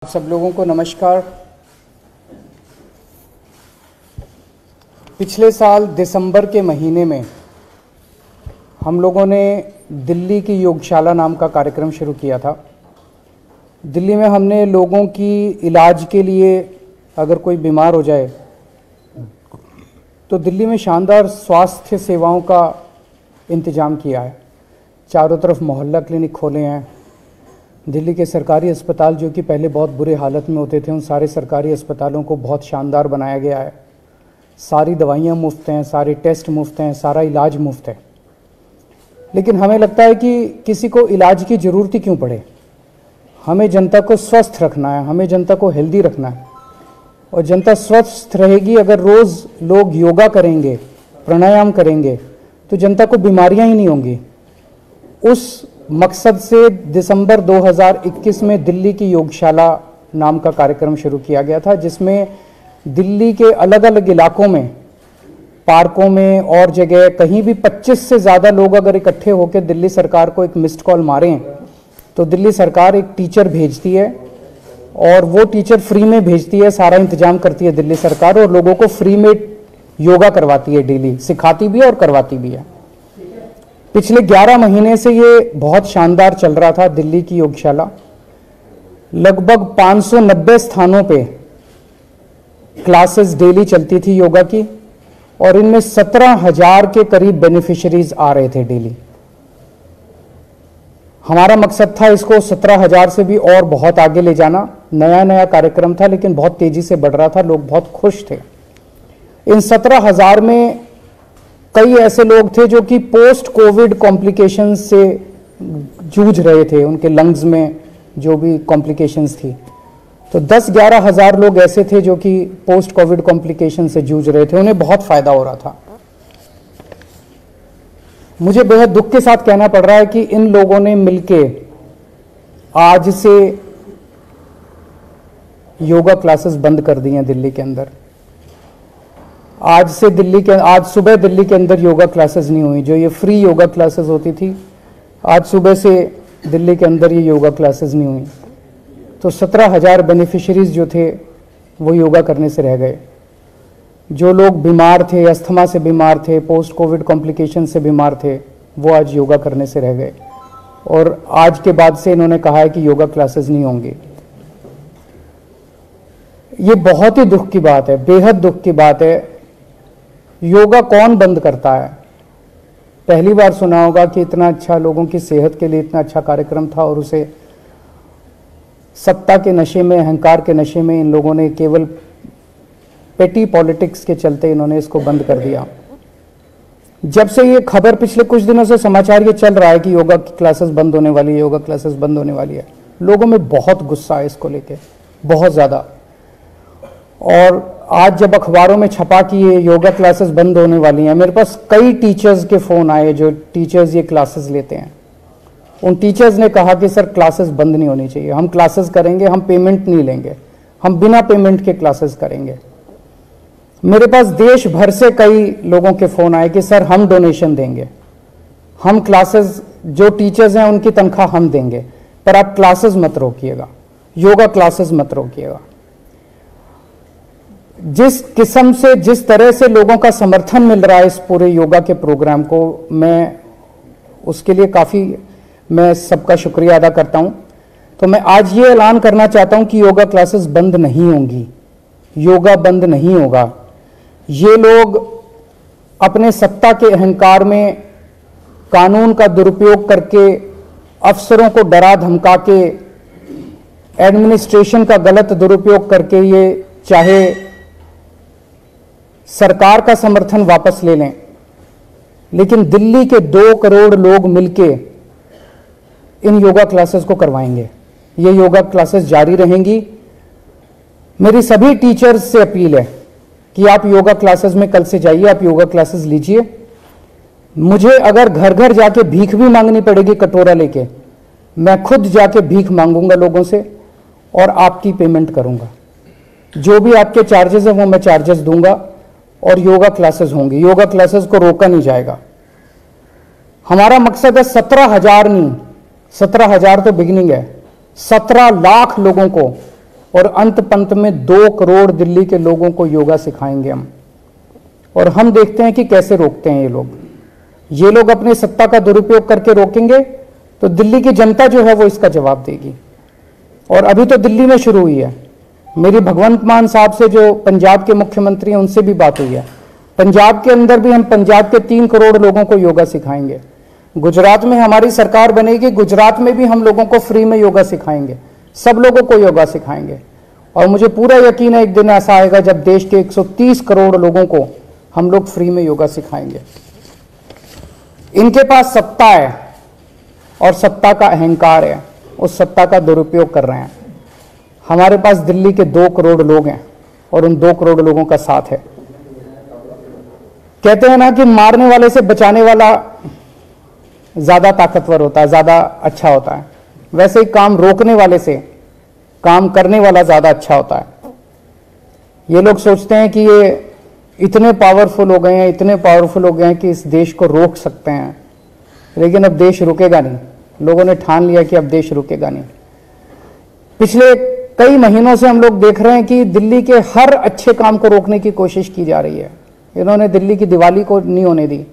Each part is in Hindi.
सब लोगों को नमस्कार। पिछले साल दिसंबर के महीने में हम लोगों ने दिल्ली की योगशाला नाम का कार्यक्रम शुरू किया था। दिल्ली में हमने लोगों की इलाज के लिए, अगर कोई बीमार हो जाए तो दिल्ली में शानदार स्वास्थ्य सेवाओं का इंतज़ाम किया है। चारों तरफ मोहल्ला क्लिनिक खोले हैं। दिल्ली के सरकारी अस्पताल जो कि पहले बहुत बुरे हालत में होते थे, उन सारे सरकारी अस्पतालों को बहुत शानदार बनाया गया है। सारी दवाइयाँ मुफ्त हैं, सारे टेस्ट मुफ्त हैं, सारा इलाज मुफ्त है। लेकिन हमें लगता है कि किसी को इलाज की ज़रूरत ही क्यों पड़े। हमें जनता को स्वस्थ रखना है, हमें जनता को हेल्दी रखना है। और जनता स्वस्थ रहेगी अगर रोज़ लोग योगा करेंगे, प्राणायाम करेंगे, तो जनता को बीमारियां ही नहीं होंगी। उस मकसद से दिसंबर 2021 में दिल्ली की योगशाला नाम का कार्यक्रम शुरू किया गया था, जिसमें दिल्ली के अलग अलग इलाकों में, पार्कों में और जगह कहीं भी 25 से ज़्यादा लोग अगर इकट्ठे होकर दिल्ली सरकार को एक मिस्ड कॉल मारें तो दिल्ली सरकार एक टीचर भेजती है और वो टीचर फ्री में भेजती है। सारा इंतजाम करती है दिल्ली सरकार और लोगों को फ्री में योगा करवाती है, डेली सिखाती भी है और करवाती भी है। पिछले 11 महीने से ये बहुत शानदार चल रहा था दिल्ली की योगशाला। लगभग 590 स्थानों पे क्लासेस डेली चलती थी योगा की और इनमें 17,000 के करीब बेनिफिशियरीज आ रहे थे डेली। हमारा मकसद था इसको 17,000 से भी और बहुत आगे ले जाना। नया नया कार्यक्रम था लेकिन बहुत तेजी से बढ़ रहा था, लोग बहुत खुश थे। इन 17,000 में कई ऐसे लोग थे जो कि पोस्ट कोविड कॉम्प्लिकेशंस से जूझ रहे थे, उनके लंग्स में जो भी कॉम्प्लिकेशंस थी। तो 10-11 हज़ार लोग ऐसे थे जो कि पोस्ट कोविड कॉम्प्लिकेशन से जूझ रहे थे, उन्हें बहुत फायदा हो रहा था। मुझे बेहद दुख के साथ कहना पड़ रहा है कि इन लोगों ने मिलके आज से योगा क्लासेस बंद कर दी हैं दिल्ली के अंदर। आज सुबह दिल्ली के अंदर योगा क्लासेस नहीं हुई। जो ये फ्री योगा क्लासेस होती थी, आज सुबह से दिल्ली के अंदर ये योगा क्लासेस नहीं हुई। तो 17,000 बेनिफिशियरीज जो थे वो योगा करने से रह गए। जो लोग बीमार थे, अस्थमा से बीमार थे, पोस्ट कोविड कॉम्प्लिकेशन से बीमार थे, वो आज योगा करने से रह गए। और आज के बाद से इन्होंने कहा है कि योगा क्लासेस नहीं होंगी। ये बहुत ही दुख की बात है, बेहद दुख की बात है। योगा कौन बंद करता है? पहली बार सुना होगा कि इतना अच्छा लोगों की सेहत के लिए इतना अच्छा कार्यक्रम था और उसे सत्ता के नशे में, अहंकार के नशे में इन लोगों ने केवल पेटी पॉलिटिक्स के चलते इन्होंने इसको बंद कर दिया। जब से ये खबर, पिछले कुछ दिनों से समाचार ये चल रहा है कि योगा की क्लासेस बंद होने वाली है, योगा क्लासेस बंद होने वाली है, लोगों में बहुत गुस्सा है इसको लेके, बहुत ज़्यादा। और आज जब अखबारों में छपा कि ये योगा क्लासेस बंद होने वाली हैं, मेरे पास कई टीचर्स के फ़ोन आए जो टीचर्स ये क्लासेस लेते हैं। उन टीचर्स ने कहा कि सर क्लासेस बंद नहीं होनी चाहिए, हम क्लासेस करेंगे, हम पेमेंट नहीं लेंगे, हम बिना पेमेंट के क्लासेस करेंगे। मेरे पास देश भर से कई लोगों के फ़ोन आए कि सर हम डोनेशन देंगे, हम क्लासेस, जो टीचर्स हैं उनकी तनख्वाह हम देंगे, पर आप क्लासेस मत रोकिएगा, योगा क्लासेस मत रोकिएगा। जिस किस्म से, जिस तरह से लोगों का समर्थन मिल रहा है इस पूरे योगा के प्रोग्राम को, मैं उसके लिए काफ़ी मैं सबका शुक्रिया अदा करता हूं। तो मैं आज ये ऐलान करना चाहता हूं कि योगा क्लासेस बंद नहीं होंगी, योगा बंद नहीं होगा। ये लोग अपने सत्ता के अहंकार में कानून का दुरुपयोग करके, अफसरों को डरा धमका के, एडमिनिस्ट्रेशन का गलत दुरुपयोग करके ये चाहे सरकार का समर्थन वापस ले लें, लेकिन दिल्ली के 2 करोड़ लोग मिलके इन योगा क्लासेस को करवाएंगे। ये योगा क्लासेस जारी रहेंगी। मेरी सभी टीचर्स से अपील है कि आप योगा क्लासेस में कल से जाइए, आप योगा क्लासेस लीजिए। मुझे अगर घर घर जाके भीख भी मांगनी पड़ेगी कटोरा लेके, मैं खुद जाके भीख मांगूंगा लोगों से और आपकी पेमेंट करूंगा। जो भी आपके चार्जेस हैं वो मैं चार्जेस दूंगा और योगा क्लासेस होंगी। योगा क्लासेस को रोका नहीं जाएगा। हमारा मकसद है 17,000 नहीं, 17,000 तो बिगिनिंग है, 17 लाख लोगों को और अंत पंत में 2 करोड़ दिल्ली के लोगों को योगा सिखाएंगे हम। और हम देखते हैं कि कैसे रोकते हैं ये लोग। ये लोग अपनी सत्ता का दुरुपयोग करके रोकेंगे तो दिल्ली की जनता जो है वो इसका जवाब देगी। और अभी तो दिल्ली में शुरू हुई है। मेरी भगवंत मान साहब से जो पंजाब के मुख्यमंत्री हैं उनसे भी बात हुई है। पंजाब के अंदर भी हम पंजाब के 3 करोड़ लोगों को योगा सिखाएंगे। गुजरात में हमारी सरकार बनेगी, गुजरात में भी हम लोगों को फ्री में योगा सिखाएंगे, सब लोगों को योगा सिखाएंगे। और मुझे पूरा यकीन है एक दिन ऐसा आएगा जब देश के 130 करोड़ लोगों को हम लोग फ्री में योगा सिखाएंगे। इनके पास सत्ता है और सत्ता का अहंकार है, उस सत्ता का दुरुपयोग कर रहे हैं। हमारे पास दिल्ली के 2 करोड़ लोग हैं और उन 2 करोड़ लोगों का साथ है। कहते हैं ना कि मारने वाले से बचाने वाला ज्यादा ताकतवर होता है, ज्यादा अच्छा होता है। वैसे ही काम रोकने वाले से काम करने वाला ज्यादा अच्छा होता है। ये लोग सोचते हैं कि ये इतने पावरफुल हो गए हैं, इतने पावरफुल हो गए हैं कि इस देश को रोक सकते हैं, लेकिन अब देश रुकेगा नहीं। लोगों ने ठान लिया कि अब देश रुकेगा नहीं। पिछले कई महीनों से हम लोग देख रहे हैं कि दिल्ली के हर अच्छे काम को रोकने की कोशिश की जा रही है। इन्होंने दिल्ली की दिवाली को नहीं होने दी।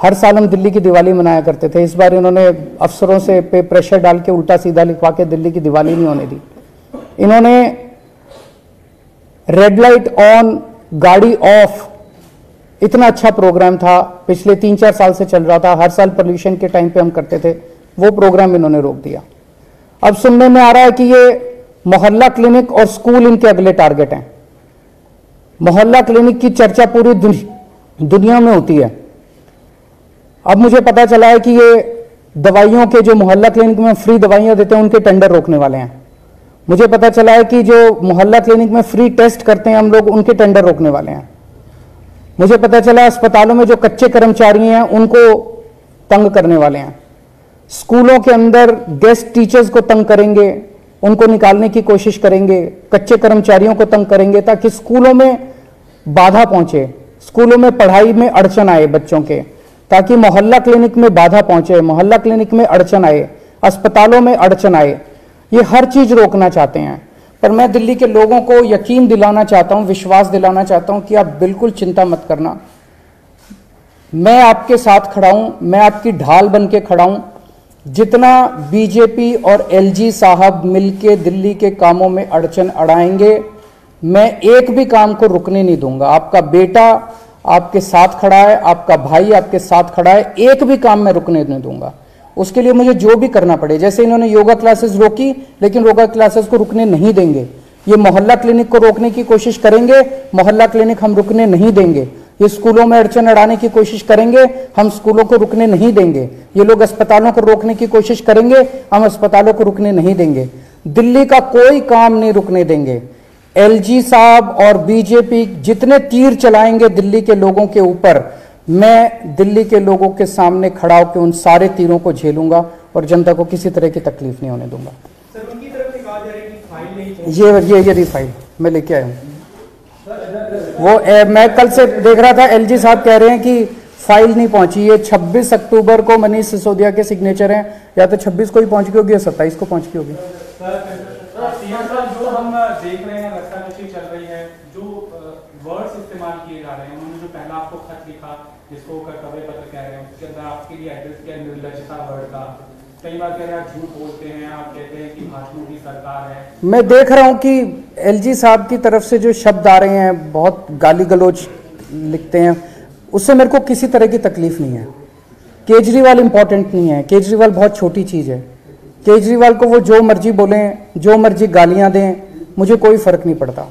हर साल हम दिल्ली की दिवाली मनाया करते थे। इस बार इन्होंने अफसरों से पे प्रेशर डाल के उल्टा सीधा लिखवा के दिल्ली की दिवाली नहीं होने दी। इन्होंने रेड लाइट ऑन गाड़ी ऑफ, इतना अच्छा प्रोग्राम था, पिछले 3-4 साल से चल रहा था, हर साल पोल्यूशन के टाइम पे हम करते थे, वो प्रोग्राम इन्होंने रोक दिया। अब सुनने में आ रहा है कि ये मोहल्ला क्लिनिक और स्कूल इनके अगले टारगेट हैं। मोहल्ला क्लिनिक की चर्चा पूरी दुनिया में होती है। अब मुझे पता चला है कि ये दवाइयों के, जो मोहल्ला क्लिनिक में फ्री दवाइयां देते हैं, उनके टेंडर रोकने वाले हैं। मुझे पता चला है कि जो मोहल्ला क्लिनिक में फ्री टेस्ट करते हैं हम लोग, उनके टेंडर रोकने वाले हैं। मुझे पता चला अस्पतालों में जो कच्चे कर्मचारी हैं उनको तंग करने वाले हैं। स्कूलों के अंदर गेस्ट टीचर्स को तंग करेंगे, उनको निकालने की कोशिश करेंगे, कच्चे कर्मचारियों को तंग करेंगे ताकि स्कूलों में बाधा पहुंचे, स्कूलों में पढ़ाई में अड़चन आए बच्चों के, ताकि मोहल्ला क्लिनिक में बाधा पहुंचे, मोहल्ला क्लिनिक में अड़चन आए, अस्पतालों में अड़चन आए। ये हर चीज रोकना चाहते हैं। पर मैं दिल्ली के लोगों को यकीन दिलाना चाहता हूं, विश्वास दिलाना चाहता हूं कि आप बिल्कुल चिंता मत करना। मैं आपके साथ खड़ा हूं, मैं आपकी ढाल बन के खड़ा हूं। जितना बीजेपी और एलजी साहब मिलके दिल्ली के कामों में अड़चन अड़ाएंगे, मैं एक भी काम को रुकने नहीं दूंगा। आपका बेटा आपके साथ खड़ा है, आपका भाई आपके साथ खड़ा है, एक भी काम मैं रुकने नहीं दूंगा। उसके लिए मुझे जो भी करना पड़े, जैसे इन्होंने योगा क्लासेस रोकी, लेकिन योगा क्लासेस को रुकने नहीं देंगे। ये मोहल्ला क्लिनिक को रोकने की कोशिश करेंगे, मोहल्ला क्लिनिक हम रुकने नहीं देंगे। ये स्कूलों में अड़चन अड़ाने की कोशिश करेंगे, हम स्कूलों को रुकने नहीं देंगे। ये लोग अस्पतालों को रोकने की कोशिश करेंगे, हम अस्पतालों को रुकने नहीं देंगे। दिल्ली का कोई काम नहीं रुकने देंगे। एलजी साहब और बीजेपी जितने तीर चलाएंगे दिल्ली के लोगों के ऊपर, मैं दिल्ली के लोगों के सामने खड़ा होकर उन सारे तीरों को झेलूंगा और जनता को किसी तरह की तकलीफ नहीं होने दूंगा। सर, उनकी तरफ से कहा जा रहा है कि फाइल नहीं, ये रही फाइल, मैं लेके आया हूँ। वो मैं कल से देख रहा था, एलजी साहब कह रहे हैं कि फाइल नहीं पहुंची। ये 26 अक्टूबर को मनीष सिसोदिया के सिग्नेचर हैं, या तो 26 को ही पहुंच गई होगी या 27 को पहुंच गई होगी। जो हम देख रहे हैं, रस्साकशी चल रही है, जो वर्ड्स इस्तेमाल किए जा रहे हैं, उन्होंने जो पहला आपको खत लिखा जिसको कर्तव्य पत्र कह रहे हैं, उसके अंदर आपके लिए एड्रेस किया निर्लजता वर्ड का। कई बार कह रहे हैं आप झूठ बोलते हैं, आप कहते हैं कि भाजपा की सरकार है। मैं देख रहा हूं कि एलजी साहब की तरफ से जो शब्द आ रहे हैं, बहुत गाली गलौज लिखते हैं, उससे मेरे को किसी तरह की तकलीफ नहीं है। केजरीवाल इंपॉर्टेंट नहीं है, केजरीवाल बहुत छोटी चीज है। केजरीवाल को वो जो मर्जी बोलें, जो मर्जी गालियां दें, मुझे कोई फर्क नहीं पड़ता।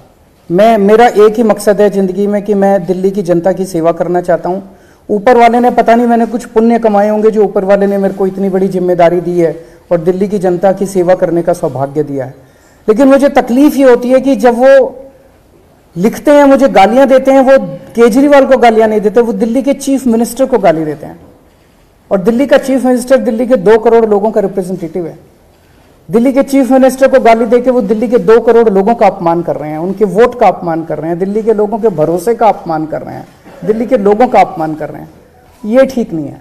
मेरा एक ही मकसद है जिंदगी में कि मैं दिल्ली की जनता की सेवा करना चाहता हूं। ऊपर वाले ने, पता नहीं मैंने कुछ पुण्य कमाए होंगे जो ऊपर वाले ने मेरे को इतनी बड़ी जिम्मेदारी दी है और दिल्ली की जनता की सेवा करने का सौभाग्य दिया है। लेकिन मुझे तकलीफ ये होती है कि जब वो लिखते हैं, मुझे गालियां देते हैं, वो केजरीवाल को गालियां नहीं देते, वो दिल्ली के चीफ मिनिस्टर को गाली देते हैं। और दिल्ली का चीफ मिनिस्टर दिल्ली के 2 करोड़ लोगों का रिप्रेजेंटेटिव है। दिल्ली के चीफ मिनिस्टर को गाली देके वो दिल्ली के 2 करोड़ लोगों का अपमान कर रहे हैं, उनके वोट का अपमान कर रहे हैं, दिल्ली के लोगों के भरोसे का अपमान कर रहे हैं, दिल्ली के लोगों का अपमान कर रहे हैं। ये ठीक नहीं है।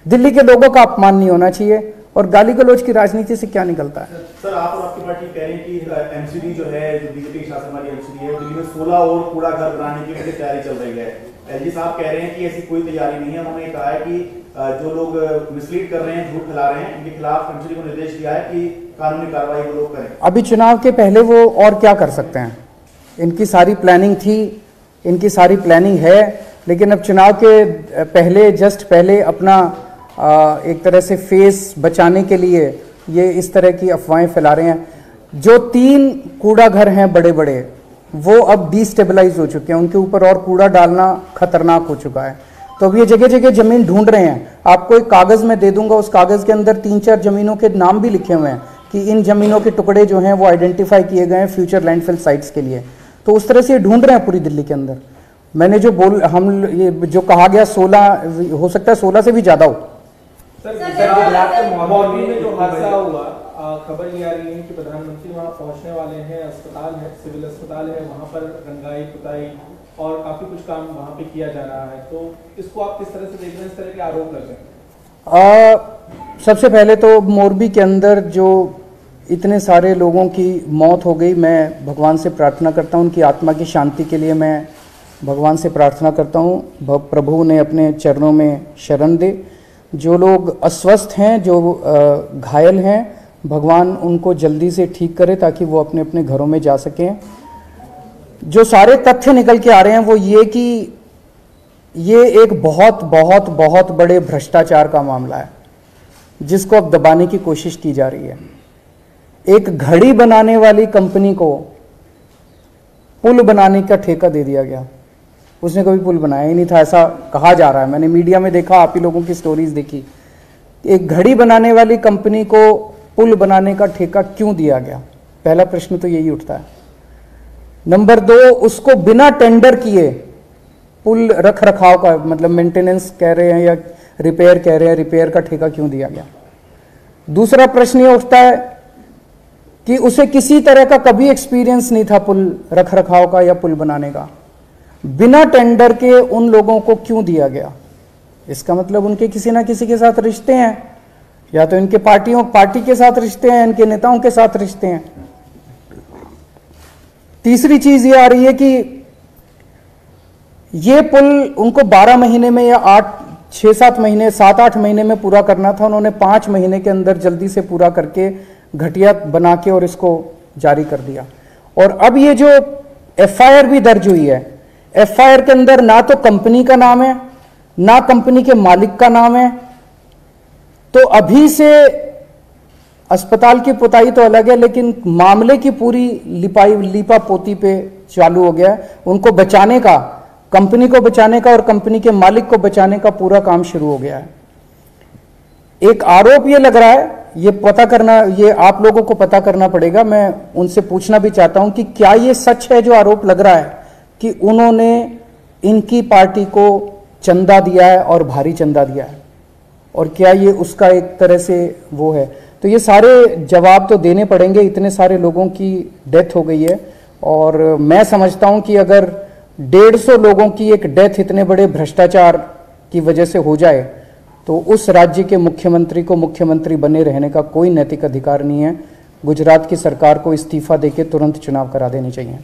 दिल्ली के लोगों का अपमान नहीं होना चाहिए। और गाली गलौज की राजनीति से क्या निकलता है? सर, आप और आपकी पार्टी कह रहे हैं कि एमसीडी जो है, जो बीजेपी की शासन वाली एमसीडी है, दिल्ली में 16 और कूड़ा घर बनाने की तैयारी चल रही है। एलजी साहब कह रहे हैं कि ऐसी कोई तैयारी नहीं है। उन्होंने कहा है कि जो लोग मिसलीड कर रहे हैं, झूठ फैला रहे हैं, इनके खिलाफ एमसीडी को निर्देश दिया है कि कानूनी कार्रवाई वो लोग करें। अभी चुनाव के पहले वो और क्या कर सकते हैं? इनकी सारी प्लानिंग थी, इनकी सारी प्लानिंग है, लेकिन अब चुनाव के पहले, जस्ट पहले अपना एक तरह से फेस बचाने के लिए ये इस तरह की अफवाहें फैला रहे हैं। जो 3 कूड़ा घर हैं बड़े बड़े, वो अब डिस्टेबलाइज हो चुके हैं, उनके ऊपर और कूड़ा डालना खतरनाक हो चुका है। तो अब ये जगह जगह जमीन ढूंढ रहे हैं। आपको एक कागज में दे दूंगा, उस कागज के अंदर 3-4 जमीनों के नाम भी लिखे हुए हैं कि इन जमीनों के टुकड़े जो हैं वो आइडेंटिफाई किए गए हैं फ्यूचर लैंडफिल साइट्स के लिए। तो उस तरह से ढूंढ रहे हैं पूरी दिल्ली के अंदर। मैंने जो ये जो कहा गया 16, हो सकता है 16 से भी ज्यादा हो। मॉर्निंग में जो हादसा हुआ, खबर ये आ रही है कि प्रधानमंत्री वहां पहुंचने वाले हैं, अस्पताल है, सिविल अस्पताल है, वहां पर रंगाई पुताई और काफी कुछ काम वहां पे किया जा रहा है। तो इसको आप किस तरह से देख रहे हैं? इस तरह के आरोप लग रहे हैं। सबसे पहले तो मोरबी के अंदर जो इतने सारे लोगों की मौत हो गई, मैं भगवान से प्रार्थना करता हूं, उनकी आत्मा की शांति के लिए मैं भगवान से प्रार्थना करता हूं, प्रभु उन्हें अपने चरणों में शरण दे। जो लोग अस्वस्थ हैं, जो घायल हैं, भगवान उनको जल्दी से ठीक करे ताकि वो अपने अपने घरों में जा सकें। जो सारे तथ्य निकल के आ रहे हैं वो ये कि ये एक बहुत बहुत बहुत बड़े भ्रष्टाचार का मामला है जिसको अब दबाने की कोशिश की जा रही है। एक घड़ी बनाने वाली कंपनी को पुल बनाने का ठेका दे दिया गया। उसने कभी पुल बनाया ही नहीं था, ऐसा कहा जा रहा है। मैंने मीडिया में देखा, आप ही लोगों की स्टोरीज देखी। एक घड़ी बनाने वाली कंपनी को पुल बनाने का ठेका क्यों दिया गया? पहला प्रश्न तो यही उठता है। नंबर 2, उसको बिना टेंडर किए पुल रख रखाव का, मतलब मेंटेनेंस कह रहे हैं या रिपेयर कह रहे हैं, रिपेयर का ठेका क्यों दिया गया? दूसरा प्रश्न यह उठता है कि उसे किसी तरह का कभी एक्सपीरियंस नहीं था पुल रख रखाव का या पुल बनाने का। बिना टेंडर के उन लोगों को क्यों दिया गया? इसका मतलब उनके किसी ना किसी के साथ रिश्ते हैं, या तो इनके पार्टी के साथ रिश्ते हैं, इनके नेताओं के साथ रिश्ते हैं। तीसरी चीज ये आ रही है कि ये पुल उनको 12 महीने में या 6-7 महीने, 7-8 महीने में पूरा करना था। उन्होंने 5 महीने के अंदर जल्दी से पूरा करके घटिया बना के और इसको जारी कर दिया। और अब ये जो एफआईआर भी दर्ज हुई है, एफआईआर के अंदर ना तो कंपनी का नाम है, ना कंपनी के मालिक का नाम है। तो अभी से अस्पताल की पुताई तो अलग है, लेकिन मामले की पूरी लीपा पोती पे चालू हो गया। उनको बचाने का, कंपनी को बचाने का और कंपनी के मालिक को बचाने का पूरा काम शुरू हो गया है। एक आरोप ये लग रहा है, ये पता करना, ये आप लोगों को पता करना पड़ेगा। मैं उनसे पूछना भी चाहता हूं कि क्या ये सच है जो आरोप लग रहा है कि उन्होंने इनकी पार्टी को चंदा दिया है और भारी चंदा दिया है, और क्या ये उसका एक तरह से वो है? तो ये सारे जवाब तो देने पड़ेंगे। इतने सारे लोगों की डेथ हो गई है, और मैं समझता हूं कि अगर 150 लोगों की एक डेथ इतने बड़े भ्रष्टाचार की वजह से हो जाए तो उस राज्य के मुख्यमंत्री को मुख्यमंत्री बने रहने का कोई नैतिक अधिकार नहीं है। गुजरात की सरकार को इस्तीफा देके तुरंत चुनाव करा देने चाहिए।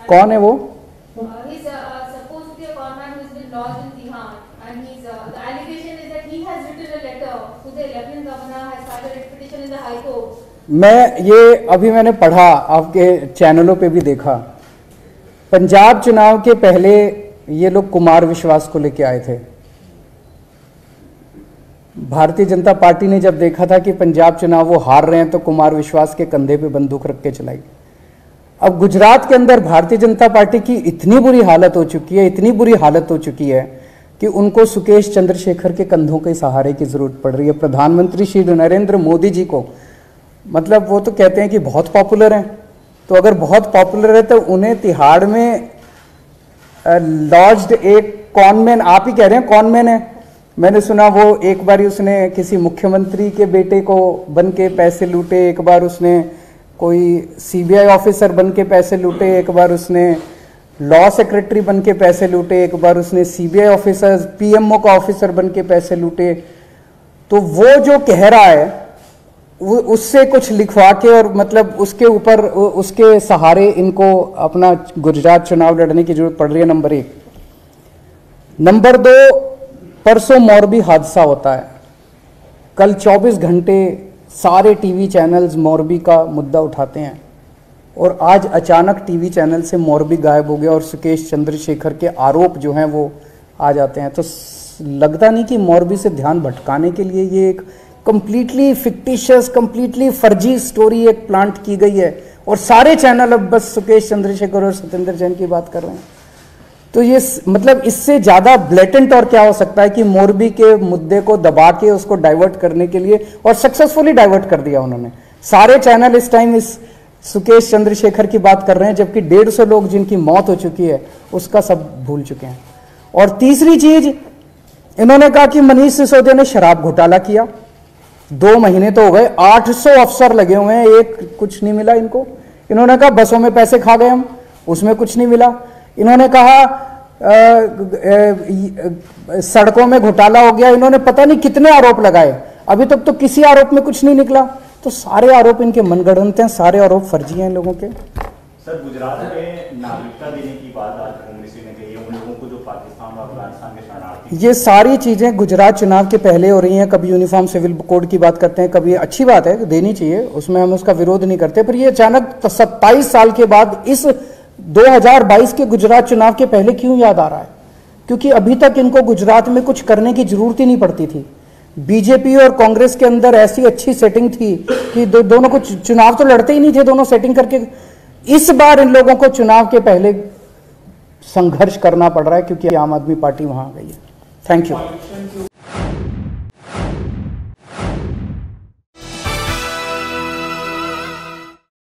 कौन है वो? मैंने पढ़ा, आपके चैनलों पे भी देखा। पंजाब चुनाव के पहले ये लोग कुमार विश्वास को लेके आए थे। भारतीय जनता पार्टी ने जब देखा था कि पंजाब चुनाव वो हार रहे हैं तो कुमार विश्वास के कंधे पे बंदूक रख के चलाई। अब गुजरात के अंदर भारतीय जनता पार्टी की इतनी बुरी हालत हो चुकी है, इतनी बुरी हालत हो चुकी है कि उनको सुकेश चंद्रशेखर के कंधों के सहारे की जरूरत पड़ रही है। प्रधानमंत्री श्री नरेंद्र मोदी जी को, मतलब वो तो कहते हैं कि बहुत पॉपुलर हैं, तो अगर बहुत पॉपुलर है तो उन्हें तिहाड़ में लॉज्ड एक कॉनमैन, आप ही कह रहे हैं कॉनमैन है, मैंने सुना वो एक बार उसने किसी मुख्यमंत्री के बेटे को बन के पैसे लूटे, एक बार उसने कोई सीबीआई ऑफिसर बन के पैसे लूटे, एक बार उसने लॉ सेक्रेटरी बन के पैसे लूटे, एक बार उसने सीबीआई ऑफिसर, पीएमओ का ऑफिसर बन के पैसे लूटे। तो वो जो कह रहा है उससे कुछ लिखवा के और मतलब उसके ऊपर उसके सहारे इनको अपना गुजरात चुनाव लड़ने की जरूरत पड़ रही है, नंबर 1। नंबर 2, परसों मोरबी हादसा होता है, कल 24 घंटे सारे टीवी चैनल्स मोरबी का मुद्दा उठाते हैं और आज अचानक टीवी चैनल से मोरबी गायब हो गया और सुकेश चंद्रशेखर के आरोप जो हैं वो आ जाते हैं। तो लगता नहीं कि मोरबी से ध्यान भटकाने के लिए ये एक कंप्लीटली फिक्टिशियस, कंप्लीटली फर्जी स्टोरी एक प्लांट की गई है और सारे चैनल अब बस सुकेश चंद्रशेखर और सत्येंद्र जैन की बात कर रहे हैं। तो ये मतलब इससे ज्यादा ब्लेटेंट और क्या हो सकता है कि मोरबी के मुद्दे को दबा के उसको डाइवर्ट करने के लिए, और सक्सेसफुली डाइवर्ट कर दिया उन्होंने। सारे चैनल इस टाइम इस सुकेश चंद्रशेखर की बात कर रहे हैं, जबकि 150 लोग जिनकी मौत हो चुकी है उसका सब भूल चुके हैं। और तीसरी चीज, इन्होंने कहा कि मनीष सिसोदिया ने शराब घोटाला किया। 2 महीने तो हो गए, 800 अफसर लगे हुए हैं, एक कुछ नहीं मिला इनको। इन्होंने कहा बसों में पैसे खा गए हम, उसमें कुछ नहीं मिला। इन्होंने कहा सड़कों में घोटाला हो गया, इन्होंने पता नहीं कितने आरोप लगाए, अभी तक तो किसी आरोप में कुछ नहीं निकला। तो सारे आरोप इनके मनगढ़ंत हैं, सारे आरोप फर्जी हैं इन लोगों के। सर, गुजरात में नागरिकता देने की बात आज कांग्रेस ने कही है उन लोगों को जो पाकिस्तान और अफगानिस्तान के शरणार्थी। ये सारी चीजें गुजरात चुनाव के पहले हो रही हैं। कभी यूनिफॉर्म सिविल कोड की बात करते हैं, कभी अच्छी बात है देनी चाहिए, उसमें हम उसका विरोध नहीं करते, पर ये अचानक 27 साल के बाद इस 2022 के गुजरात चुनाव के पहले क्यों याद आ रहा है? क्योंकि अभी तक इनको गुजरात में कुछ करने की जरूरत ही नहीं पड़ती थी। बीजेपी और कांग्रेस के अंदर ऐसी अच्छी सेटिंग थी कि दोनों को चुनाव तो लड़ते ही नहीं थे, दोनों सेटिंग करके। इस बार इन लोगों को चुनाव के पहले संघर्ष करना पड़ रहा है क्योंकि आम आदमी पार्टी वहां आ गई है। Thank you.